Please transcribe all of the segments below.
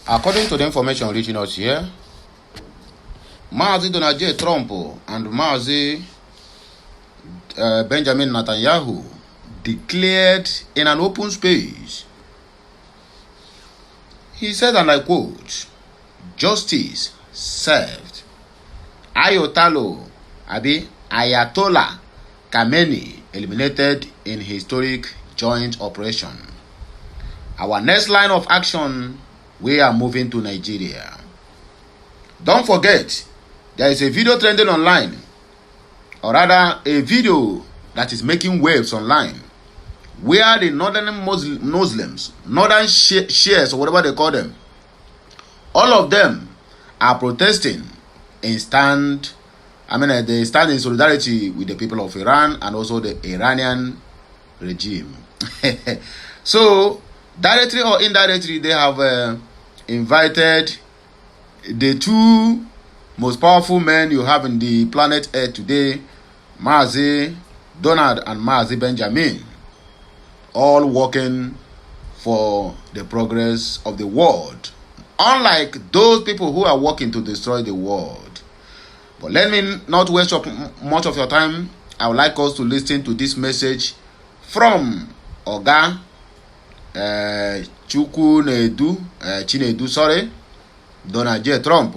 According to the information reaching us here, Mazi Donald J. Trump and Mazi Benjamin Netanyahu declared in an open space. He said, and I quote, "Justice served. Ayatollah Khamenei eliminated in historic joint operation. Our next line of action, we are moving to Nigeria." Don't forget, there is a video trending online, or rather a video that is making waves online, where the northern Muslims, northern Shias or whatever they call them, all of them are protesting they stand in solidarity with the people of Iran and also the Iranian regime. So, directly or indirectly, they have invited the two most powerful men you have in the planet Earth today, Mazi Donald and Mazi Benjamin, all working for the progress of the world, unlike those people who are working to destroy the world. But let me not waste up much of your time. I would like us to listen to this message from Oga Chinedu, Donald J. Trump,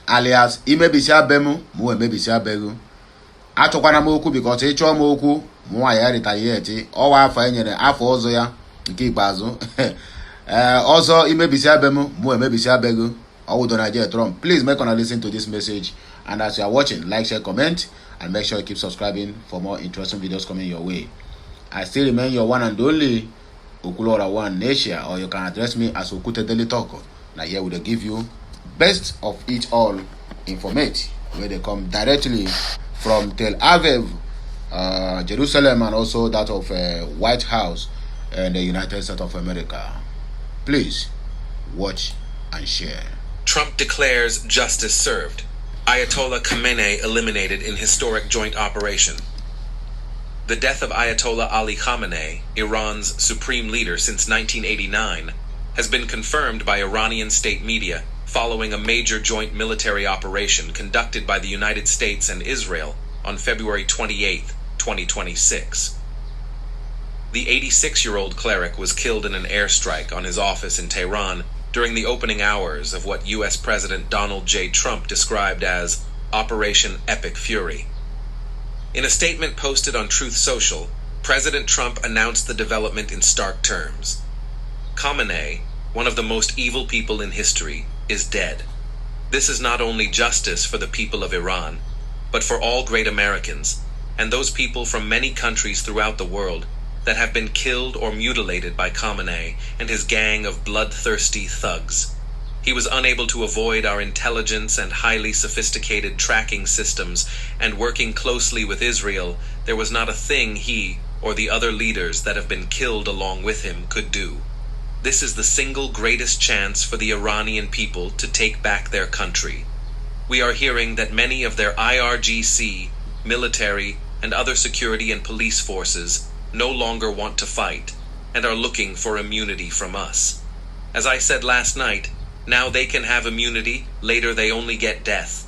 alias Imebisia Bemu, Mu Emebisia Begu. Achọkwana m okwu because ịchọọ m okwu mụnwa ya retaliate ọwa afọ enyere afọ ọzọ ya nke ikpeazụ. Ọzọ Imebisia Bemu, Mu Emebisia Begu. Donald J. Trump. Please make sure listen to this message, and as you are watching, like, share, comment, and make sure you keep subscribing for more interesting videos coming your way. I still remain your one and only Okulora One Nation, or you can address me as Okute Daily Talk. Now here we will give you best of each all information where they come directly from Tel Aviv, Jerusalem, and also that of White House in the United States of America. Please watch and share. Trump declares justice served. Ayatollah Khamenei eliminated in historic joint operation. The death of Ayatollah Ali Khamenei, Iran's supreme leader since 1989, has been confirmed by Iranian state media following a major joint military operation conducted by the United States and Israel on February 28, 2026. The 86-year-old cleric was killed in an airstrike on his office in Tehran during the opening hours of what U.S. President Donald J. Trump described as Operation Epic Fury. In a statement posted on Truth Social, President Trump announced the development in stark terms. Khamenei, one of the most evil people in history, is dead. This is not only justice for the people of Iran, but for all great Americans, and those people from many countries throughout the world that have been killed or mutilated by Khamenei and his gang of bloodthirsty thugs. He was unable to avoid our intelligence and highly sophisticated tracking systems, and working closely with Israel, there was not a thing he or the other leaders that have been killed along with him could do. This is the single greatest chance for the Iranian people to take back their country. We are hearing that many of their IRGC, military, and other security and police forces no longer want to fight and are looking for immunity from us. As I said last night, now they can have immunity, later they only get death.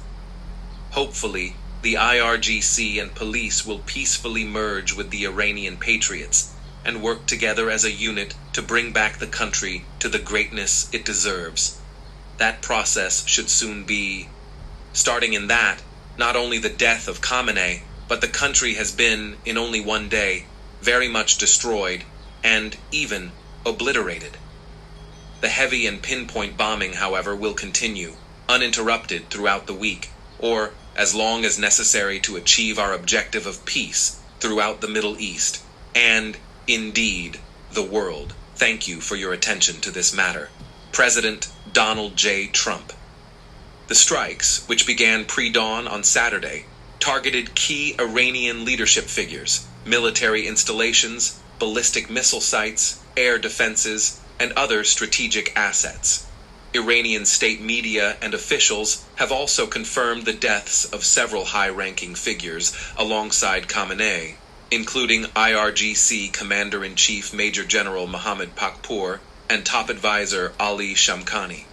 Hopefully, the IRGC and police will peacefully merge with the Iranian patriots and work together as a unit to bring back the country to the greatness it deserves. That process should soon be. Starting in that, not only the death of Khamenei, but the country has been, in only one day, very much destroyed and even obliterated. The heavy and pinpoint bombing, however, will continue, uninterrupted throughout the week, or as long as necessary to achieve our objective of peace throughout the Middle East, and, indeed, the world. Thank you for your attention to this matter. President Donald J. Trump. The strikes, which began pre-dawn on Saturday, targeted key Iranian leadership figures, military installations, ballistic missile sites, air defenses, and other strategic assets. Iranian state media and officials have also confirmed the deaths of several high-ranking figures alongside Khamenei, including IRGC Commander-in-Chief Major General Mohammad Pakpour and top advisor Ali Shamkhani.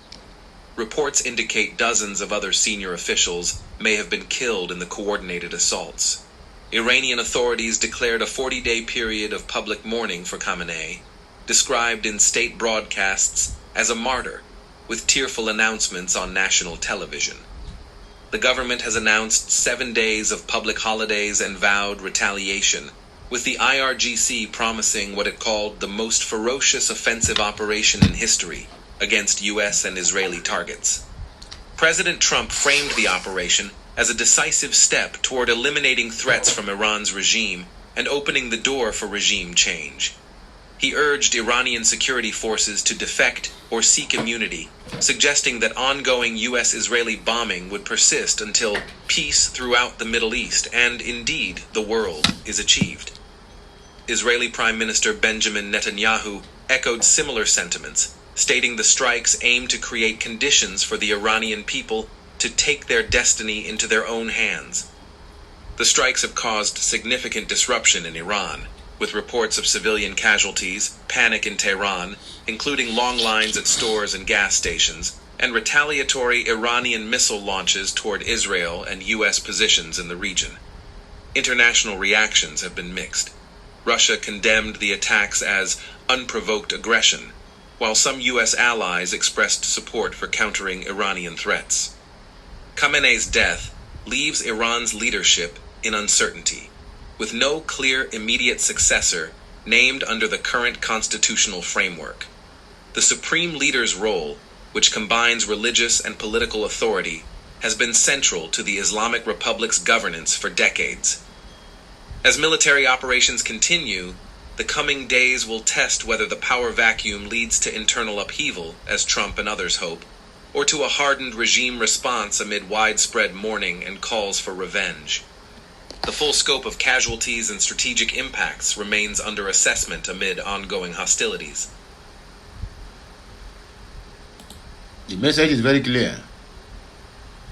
Reports indicate dozens of other senior officials may have been killed in the coordinated assaults. Iranian authorities declared a 40-day period of public mourning for Khamenei, described in state broadcasts as a martyr, with tearful announcements on national television. The government has announced 7 days of public holidays and vowed retaliation, with the IRGC promising what it called the most ferocious offensive operation in history against U.S. and Israeli targets. President Trump framed the operation as a decisive step toward eliminating threats from Iran's regime and opening the door for regime change. He urged Iranian security forces to defect or seek immunity, suggesting that ongoing U.S.-Israeli bombing would persist until peace throughout the Middle East and, indeed, the world is achieved. Israeli Prime Minister Benjamin Netanyahu echoed similar sentiments, stating the strikes aim to create conditions for the Iranian people to take their destiny into their own hands. The strikes have caused significant disruption in Iran, with reports of civilian casualties, panic in Tehran, including long lines at stores and gas stations, and retaliatory Iranian missile launches toward Israel and U.S. positions in the region. International reactions have been mixed. Russia condemned the attacks as unprovoked aggression, while some U.S. allies expressed support for countering Iranian threats. Khamenei's death leaves Iran's leadership in uncertainty, with no clear immediate successor named under the current constitutional framework. The supreme leader's role, which combines religious and political authority, has been central to the Islamic Republic's governance for decades. As military operations continue, the coming days will test whether the power vacuum leads to internal upheaval, as Trump and others hope, or to a hardened regime response amid widespread mourning and calls for revenge. The full scope of casualties and strategic impacts remains under assessment amid ongoing hostilities. The message is very clear,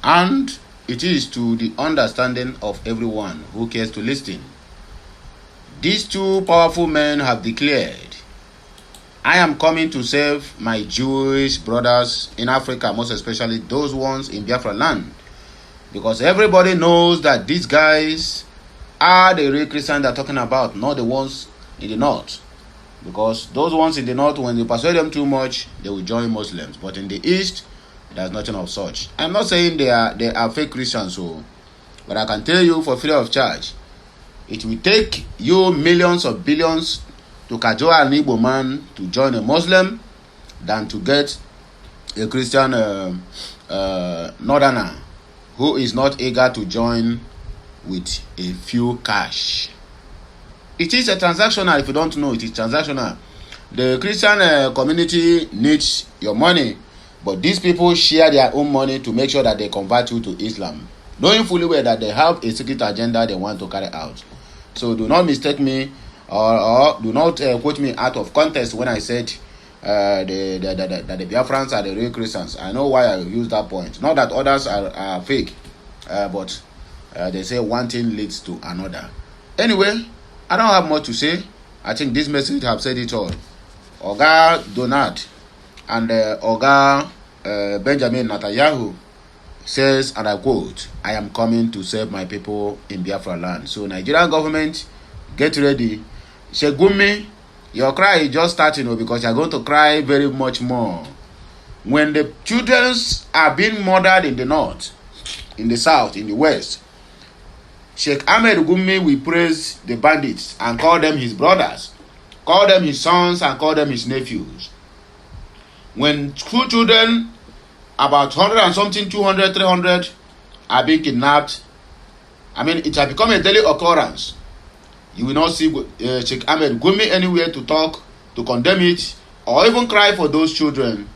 and it is to the understanding of everyone who cares to listen. These two powerful men have declared, I am coming to save my Jewish brothers in Africa, most especially those ones in Biafra land. Because everybody knows that these guys are the real Christians they're talking about, not the ones in the north. Because those ones in the north, when you persuade them too much, they will join Muslims. But in the east, there's nothing of such. I'm not saying they are fake Christians, but I can tell you for free of charge, it will take you millions or billions to cajole an Igbo man to join a Muslim than to get a Christian northerner who is not eager to join with a few cash. It is a transactional. If you don't know, it is transactional. The Christian community needs your money, but these people share their own money to make sure that they convert you to Islam, knowing fully well that they have a secret agenda they want to carry out. So do not mistake me or do not quote me out of context when I said that the Biafrans are the real Christians. I know why I use that point. Not that others are fake, but they say one thing leads to another. Anyway, I don't have much to say. I think this message have said it all. Oga Donald and Oga Benjamin Netanyahu says, and I quote, I am coming to save my people in Biafra land. So Nigerian government, get ready. Shegumi, your cry is just starting because you're going to cry very much more. When the children are being murdered in the north, in the south, in the west, Sheikh Ahmed Gumi will praise the bandits and call them his brothers, call them his sons and call them his nephews. When school children, about 100 and something, 200, 300 are being kidnapped, I mean, it has become a daily occurrence. You will not see Sheikh Ahmed Gumi anywhere to talk, to condemn it, or even cry for those children.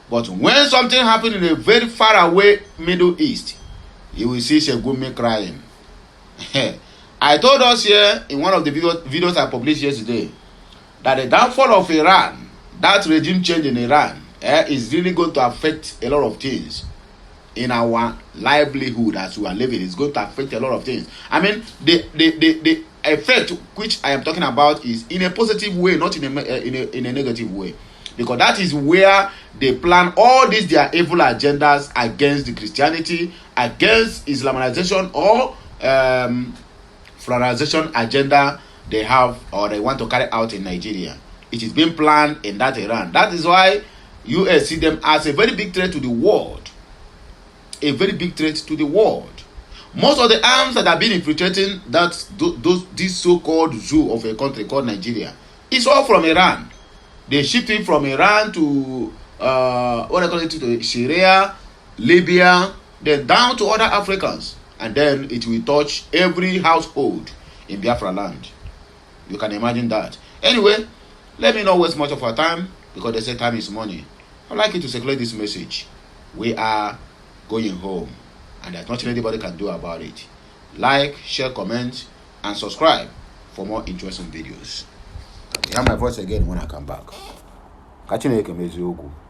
But when something happens in a very far away Middle East, you will see Sheikh Gumi crying. I told us here in one of the videos I published yesterday that the downfall of Iran, that regime change in Iran, is really going to affect a lot of things in our livelihood as we are living. It's going to affect a lot of things. I mean, the effect which I am talking about is in a positive way, not in a negative way. because that is where they plan all these their evil agendas against the Christianity, against Islamization or pluralization agenda they have or they want to carry out in Nigeria. It is being planned in that Iran. That is why US see them as a very big threat to the world. A very big threat to the world. Most of the arms that have been infiltrating this so-called zoo of a country called Nigeria is all from Iran. They shipped it from Iran to to Syria, Libya, then down to other Africans, and then it will touch every household in Biafra land. You can imagine that. Anyway, let me not waste much of our time because they say time is money. I'd like you to circulate this message. We are going home, and there's nothing anybody can do about it. Like, share, comment, and subscribe for more interesting videos. You hear my voice again when I come back. Catch you next time.